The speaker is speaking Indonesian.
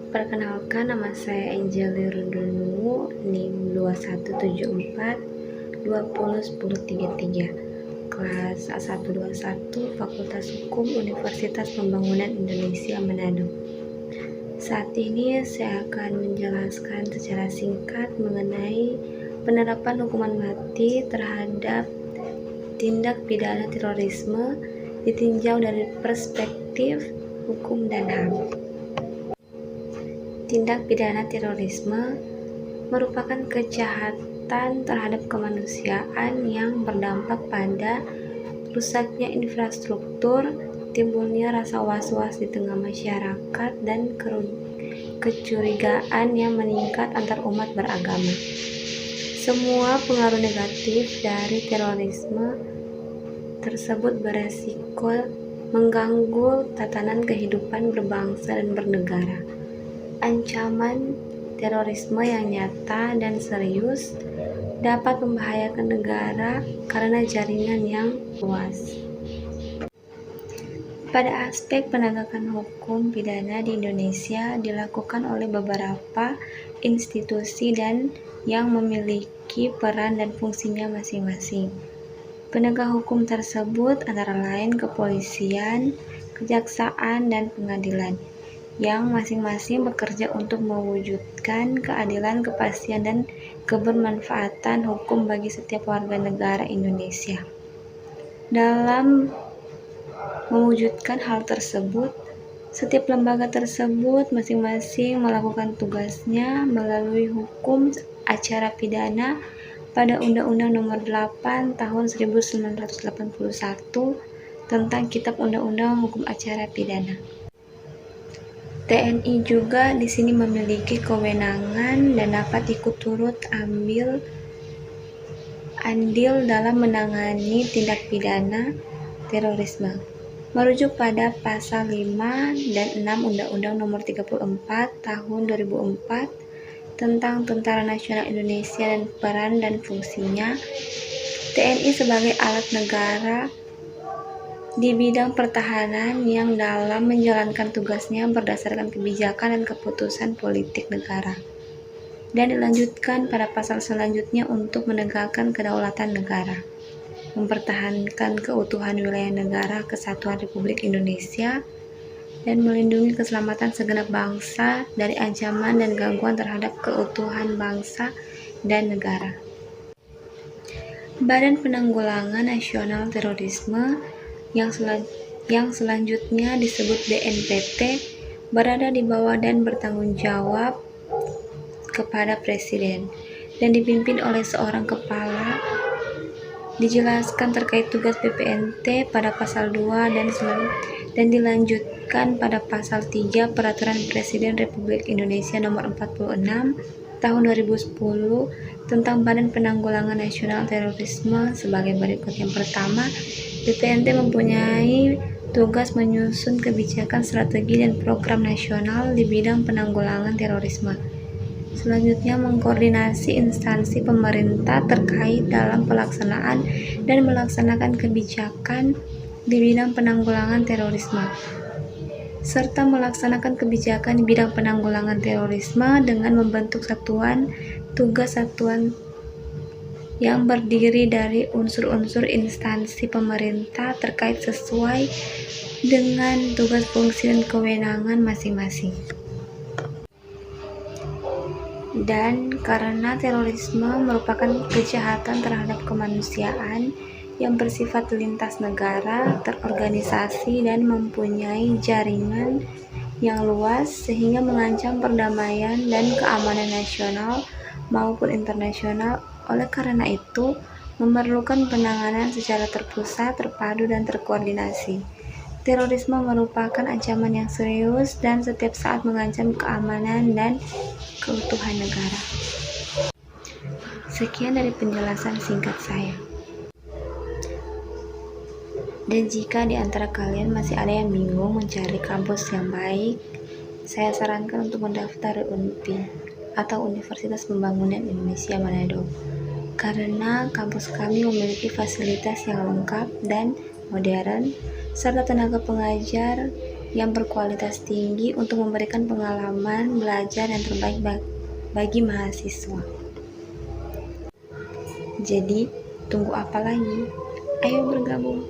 Perkenalkan, nama saya Angeli Rundunu, NIM 2174 kelas A121, Fakultas Hukum Universitas Pembangunan Indonesia Manado. Saat ini saya akan menjelaskan secara singkat mengenai penerapan hukuman mati terhadap tindak pidana terorisme ditinjau dari perspektif hukum dan HAM. Tindak pidana terorisme merupakan kejahatan terhadap kemanusiaan yang berdampak pada rusaknya infrastruktur, timbulnya rasa was-was di tengah masyarakat, dan kecurigaan yang meningkat antar umat beragama. Semua pengaruh negatif dari terorisme tersebut beresiko mengganggu tatanan kehidupan berbangsa dan bernegara. Ancaman terorisme yang nyata dan serius dapat membahayakan negara karena jaringan yang luas. Pada aspek penegakan hukum pidana di Indonesia dilakukan oleh beberapa institusi dan yang memiliki peran dan fungsinya masing-masing. Penegak hukum tersebut antara lain kepolisian, kejaksaan, dan pengadilan, yang masing-masing bekerja untuk mewujudkan keadilan, kepastian, dan kebermanfaatan hukum bagi setiap warga negara Indonesia. Dalam mewujudkan hal tersebut, setiap lembaga tersebut masing-masing melakukan tugasnya melalui hukum acara pidana pada Undang-Undang Nomor 8 Tahun 1981 tentang Kitab Undang-Undang Hukum Acara Pidana. TNI juga di sini memiliki kewenangan dan dapat ikut turut ambil andil dalam menangani tindak pidana terorisme. Merujuk pada pasal 5 dan 6 Undang-Undang Nomor 34 Tahun 2004 tentang Tentara Nasional Indonesia dan peran dan fungsinya, TNI sebagai alat negara di bidang pertahanan yang dalam menjalankan tugasnya berdasarkan kebijakan dan keputusan politik negara, dan dilanjutkan pada pasal selanjutnya untuk menegakkan kedaulatan negara, mempertahankan keutuhan wilayah negara kesatuan Republik Indonesia, dan melindungi keselamatan segenap bangsa dari ancaman dan gangguan terhadap keutuhan bangsa dan negara. Badan Penanggulangan Nasional Terorisme yang selanjutnya disebut BNPT berada di bawah dan bertanggung jawab kepada Presiden dan dipimpin oleh seorang kepala. Dijelaskan terkait tugas BPNT pada pasal 2 dan dilanjutkan pada pasal 3 Peraturan Presiden Republik Indonesia Nomor 46 Tahun 2010 tentang Badan Penanggulangan Nasional Terorisme sebagai berikut. Yang pertama, BPNT mempunyai tugas menyusun kebijakan, strategi, dan program nasional di bidang penanggulangan terorisme. Selanjutnya, mengkoordinasi instansi pemerintah terkait dalam pelaksanaan dan melaksanakan kebijakan di bidang penanggulangan terorisme, serta melaksanakan kebijakan di bidang penanggulangan terorisme dengan membentuk satuan tugas yang berdiri dari unsur-unsur instansi pemerintah terkait sesuai dengan tugas, fungsi, dan kewenangan masing-masing. Dan karena terorisme merupakan kejahatan terhadap kemanusiaan yang bersifat lintas negara, terorganisasi, dan mempunyai jaringan yang luas sehingga mengancam perdamaian dan keamanan nasional maupun internasional. Oleh karena itu, memerlukan penanganan secara terpusat, terpadu, dan terkoordinasi. Terorisme merupakan ancaman yang serius dan setiap saat mengancam keamanan dan keutuhan negara. Sekian dari penjelasan singkat saya. Dan jika di antara kalian masih ada yang bingung mencari kampus yang baik, saya sarankan untuk mendaftar UNPI atau Universitas Pembangunan Indonesia Manado, karena kampus kami memiliki fasilitas yang lengkap dan modern, serta tenaga pengajar yang berkualitas tinggi untuk memberikan pengalaman belajar yang terbaik bagi mahasiswa. Jadi, tunggu apa lagi? Ayo bergabung!